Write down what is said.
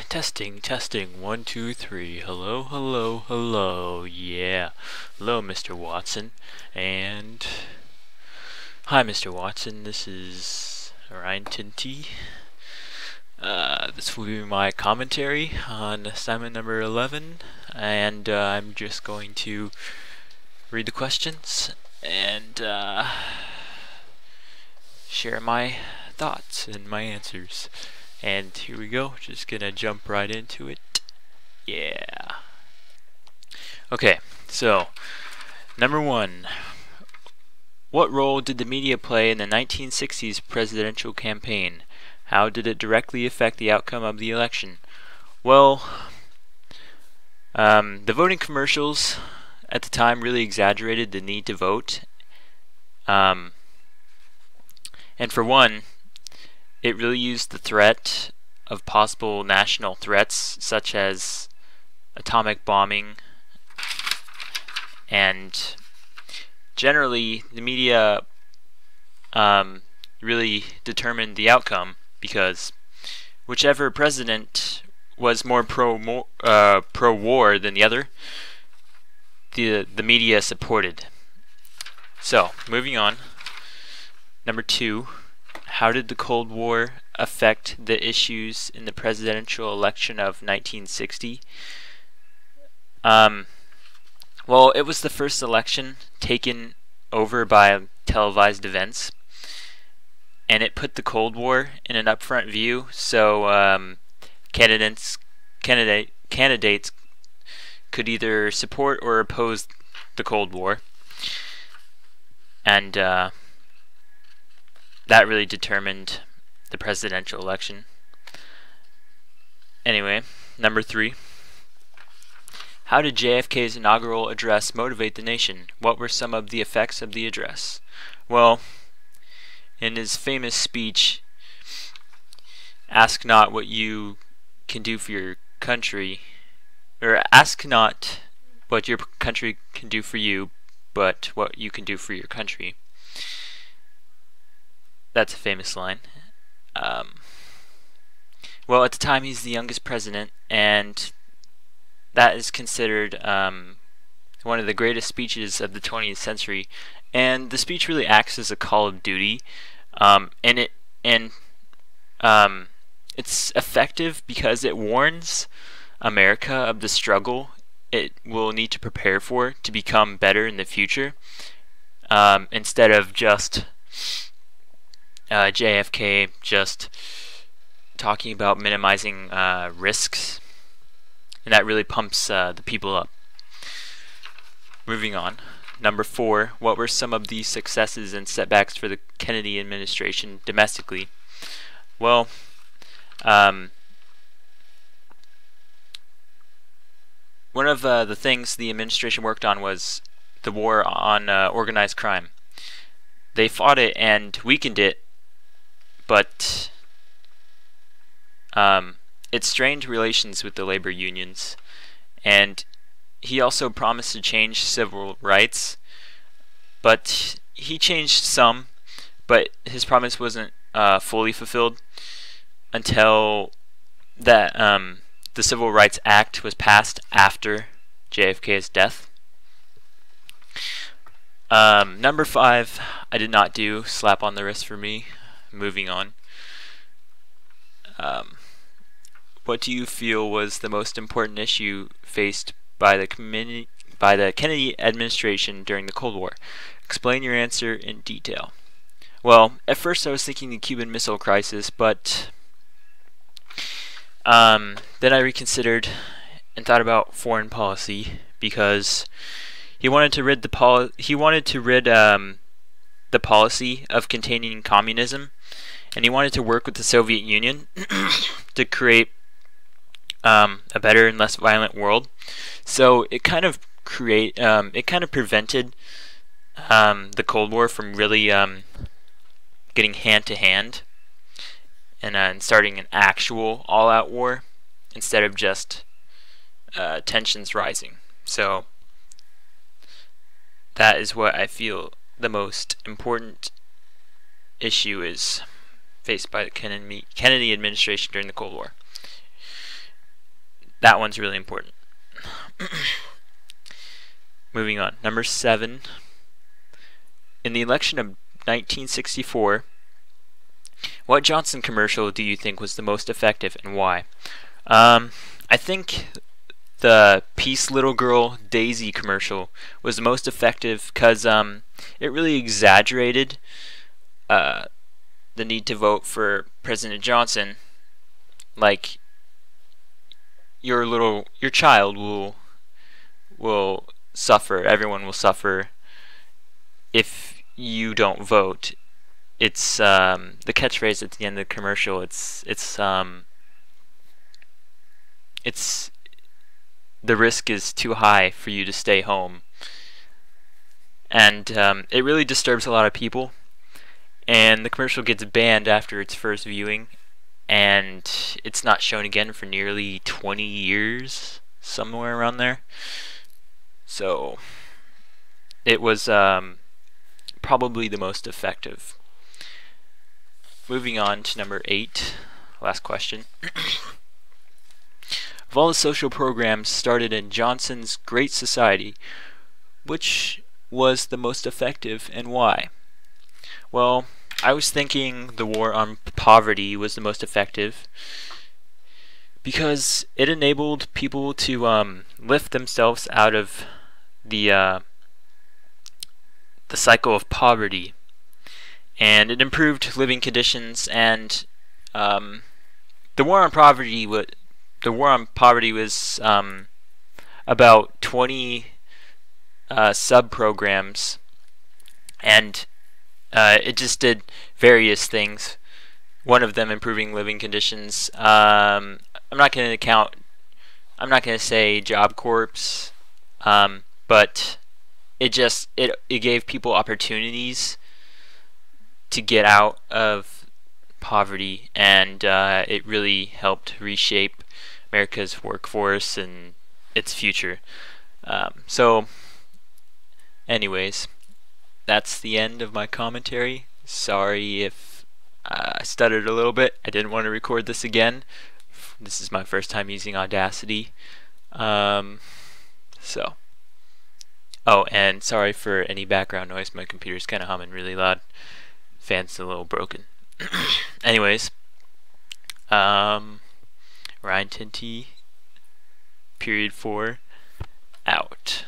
Testing, testing, 1, 2, 3. Hello, hello, hello. Yeah. Hello, Mr. Watson. And hi, Mr. Watson. This is Ryan Tinti. This will be my commentary on assignment number 11. And I'm just going to read the questions and share my thoughts and my answers. And here we go, just gonna jump right into it. Yeah. Okay, so number 1. What role did the media play in the 1960s presidential campaign? How did it directly affect the outcome of the election? Well, the voting commercials at the time really exaggerated the need to vote. And for one, it really used the threat of possible national threats such as atomic bombing, and generally the media really determined the outcome because whichever president was more pro-war than the other, the media supported. So, moving on. Number 2. How did the Cold War affect the issues in the presidential election of 1960? Well, it was the first election taken over by televised events, and it put the Cold War in an upfront view, so candidates could either support or oppose the Cold War, and that really determined the presidential election. Anyway, number 3. How did JFK's inaugural address motivate the nation? What were some of the effects of the address? Well, in his famous speech, ask not what you can do for your country, or ask not what your country can do for you, but what you can do for your country. That's a famous line. Well, at the time, he's the youngest president, and that is considered one of the greatest speeches of the 20th century. And the speech really acts as a call of duty, and it's effective because it warns America of the struggle it will need to prepare for to become better in the future, instead of just JFK just talking about minimizing risks, and that really pumps the people up. Moving on. Number 4, what were some of the successes and setbacks for the Kennedy administration domestically? Well, one of the things the administration worked on was the war on organized crime. They fought it and weakened it, but it strained relations with the labor unions, and he also promised to change civil rights, but he changed some, but his promise wasn't fully fulfilled until that the Civil Rights Act was passed after JFK's death. Number 5, I did not do. Slap on the wrist for me. Moving on. What do you feel was the most important issue faced by the Kennedy administration during the Cold War? Explain your answer in detail. Well, at first I was thinking the Cuban Missile Crisis, but then I reconsidered and thought about foreign policy, because he wanted to rid the policy of containing communism, and he wanted to work with the Soviet Union to create a better and less violent world. So it kind of prevented the Cold War from really getting hand to hand and starting an actual all-out war instead of just tensions rising. So that is what I feel the most important issue is faced by the Kennedy administration during the Cold War. that one's really important. Moving on. Number 7. In the election of 1964, what Johnson commercial do you think was the most effective and why? I think the Peace Little Girl Daisy commercial was the most effective because it really exaggerated the need to vote for President Johnson. Like, your child will suffer. Everyone will suffer if you don't vote. It's the catchphrase at the end of the commercial. It's the risk is too high for you to stay home, and it really disturbs a lot of people. And the commercial gets banned after its first viewing, and it's not shown again for nearly 20 years, somewhere around there. So it was probably the most effective. Moving on to number 8, last question. Of all the social programs started in Johnson's Great Society, which was the most effective and why? Well, I was thinking the war on poverty was the most effective because it enabled people to lift themselves out of the cycle of poverty, and it improved living conditions. And the war on poverty was about 20 sub-programs, and it just did various things. One of them improving living conditions. I'm not going to say Job Corps, but it gave people opportunities to get out of poverty, and it really helped reshape America's workforce and its future. So, anyways, that's the end of my commentary. Sorry if I stuttered a little bit. I didn't want to record this again. This is my first time using Audacity. So. Oh, and sorry for any background noise. My computer's kind of humming really loud. Fan's a little broken. Anyways, Ryan Tinti P4 out.